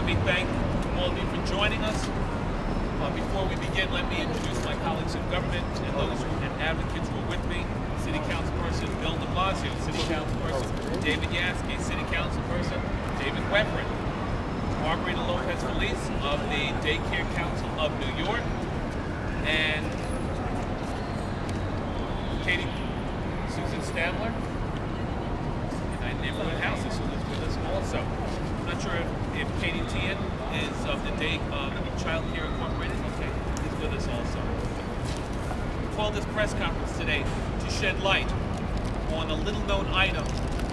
let me thank all of you for joining us. Before we begin, let me introduce my colleagues in government and those and advocates who are with me. City Councilperson Bill de Blasio, City Councilperson David Yaski, City Councilperson David Webber, Margarita Lopez Feliz of the Daycare Council of New York, and Katie Susan Stadler, United Neighborhood Houses, who lives with us also. I'm not sure if Katie Tian is of the Day Child Care Incorporated. Okay, he's with us also. We called this press conference today to shed light on a little-known item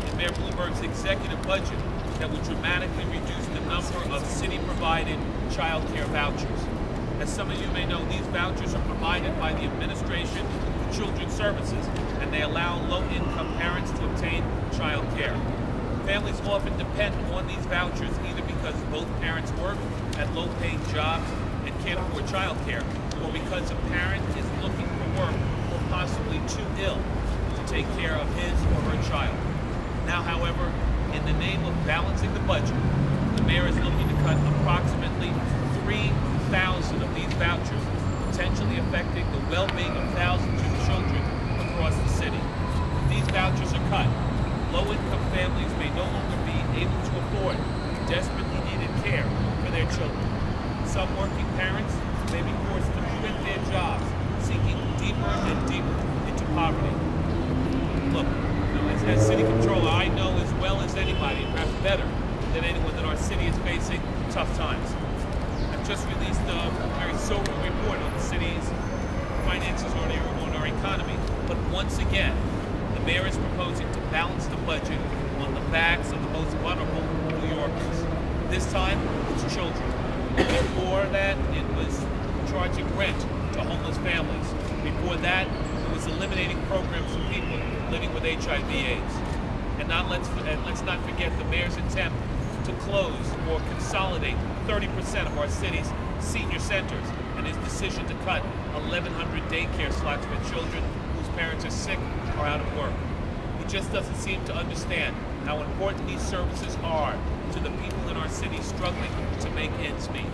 in Mayor Bloomberg's executive budget that would dramatically reduce the number of city-provided child care vouchers. As some of you may know, these vouchers are provided by the Administration for Children's Services, and they allow low-income parents to obtain child care. Families often depend on these vouchers either because both parents work at low-paying jobs and can't afford child care, or because a parent is looking for work or possibly too ill to take care of his or her child. Now, however, in the name of balancing the budget, the mayor is looking to cut approximately 3,000 of these vouchers, potentially affecting the well-being of thousands of children across the city. If these vouchers are cut, low-income families may no longer be able to afford desperately needed care for their children. Some working parents may be forced to quit their jobs, sinking deeper and deeper into poverty. Look, as city controller, I know as well as anybody, perhaps better than anyone, that our city is facing tough times. I've just released a very sobering report on the city's finances on our economy, but once again, the mayor is proposing to balance the budget on the backs of the most vulnerable New Yorkers. This time, it's children. Before that, it was charging rent to homeless families. Before that, it was eliminating programs for people living with HIV/AIDS. And let's not forget the mayor's attempt to close or consolidate 30% of our city's senior centers, and his decision to cut 1,100 daycare slots for children whose parents are sick or out of work. He just doesn't seem to understand how important these services are to the people in our city struggling to make ends meet.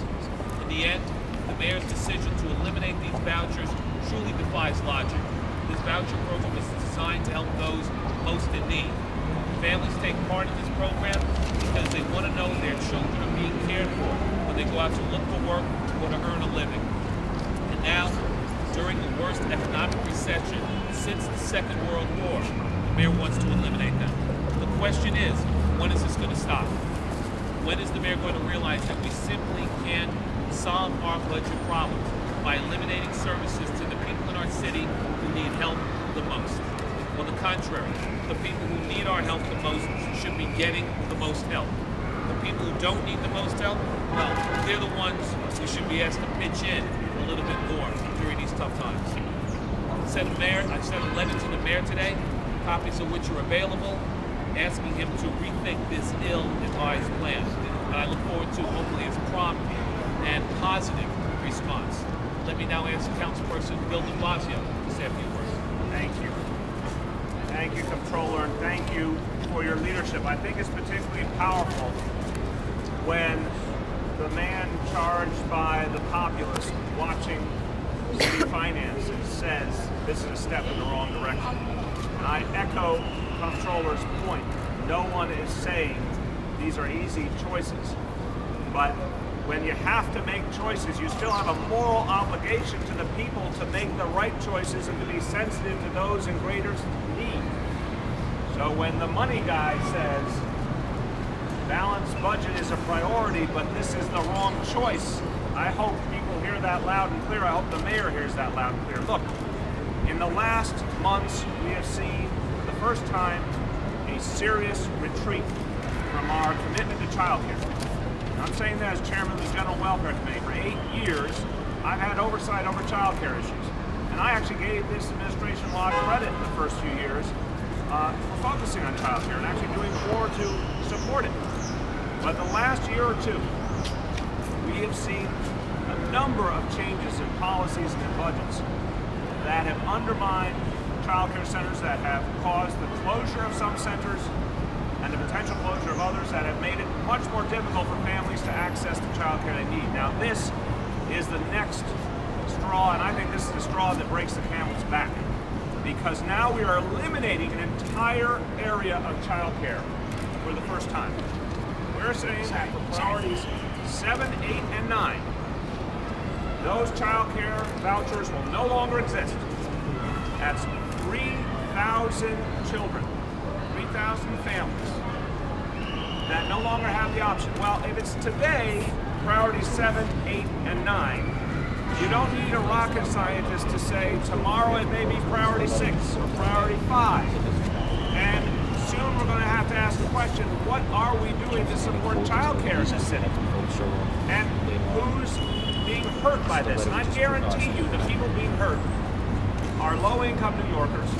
In the end, the mayor's decision to eliminate these vouchers truly defies logic. This voucher program is designed to help those most in need. Families take part in this program because they want to know their children are being cared for when they go out to look for work or to earn a living. And now, during the worst economic recession since the Second World War, the mayor wants to eliminate them. The question is, when is this going to stop? When is the mayor going to realize that we simply can't solve our budget problems by eliminating services to the people in our city who need help the most? On the contrary, the people who need our help the most should be getting the most help. The people who don't need the most help, well, they're the ones who should be asked to pitch in a little bit more during these tough times. I sent a letter to the mayor today, copies of which are available, asking him to rethink this ill-advised plan. And I look forward to hopefully his prompt and positive response. Let me now ask Councilperson Bill de Blasio to say a few words. Thank you. Thank you, Comptroller, and thank you for your leadership. I think it's particularly powerful when the man charged by the populace watching city finances says this is a step in the wrong direction. And I echo Comptroller's point. No one is saying these are easy choices. But when you have to make choices, you still have a moral obligation to the people to make the right choices and to be sensitive to those in greater need. So when the money guy says balanced budget is a priority, but this is the wrong choice, I hope people hear that loud and clear. I hope the mayor hears that loud and clear. Look, in the last months, we have seen for the first time a serious retreat from our commitment to child care. I'm saying that as chairman of the General Welfare Committee. For 8 years, I've had oversight over child care issues. And I actually gave this administration a lot of credit in the first few years for focusing on child care and actually doing more to support it. But the last year or two, we have seen a number of changes in policies and in budgets that have undermined child care centers, that have caused the closure of some centers and the potential closure of others, that have made it much more difficult for families to access access to child care they need. Now this is the next straw, and I think this is the straw that breaks the camel's back, because now we are eliminating an entire area of child care for the first time. We're saying that for priorities 7, 8, and 9, those child care vouchers will no longer exist. That's 3,000 children, 3,000 families that no longer have the option. Well, if it's today, priorities 7, 8, and 9, you don't need a rocket scientist to say tomorrow it may be priority 6 or priority 5. And soon we're going to have to ask the question, what are we doing to support child care in this city? And who's being hurt by this? And I guarantee you the people being hurt are low-income New Yorkers,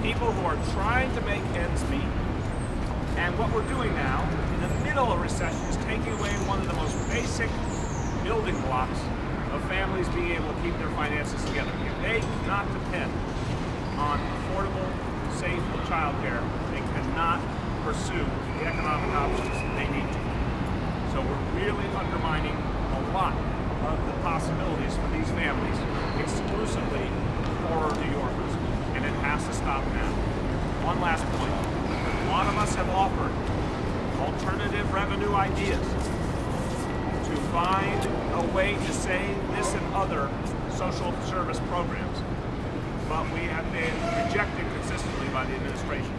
people who are trying to make ends meet. And what we're doing now, in the middle of recession, is taking away one of the most basic building blocks of families being able to keep their finances together. If they cannot depend on affordable, safe child care, they cannot pursue the economic options they need to. So we're really undermining a lot of the possibilities for these families, exclusively poorer New Yorkers, and it has to stop now. One last point. A lot of us have offered alternative revenue ideas to find a way to save this and other social service programs, but we have been rejected consistently by the administration.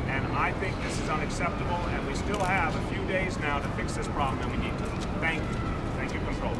And I think this is unacceptable, and we still have a few days now to fix this problem, and we need to. Thank you. Thank you, Comptroller.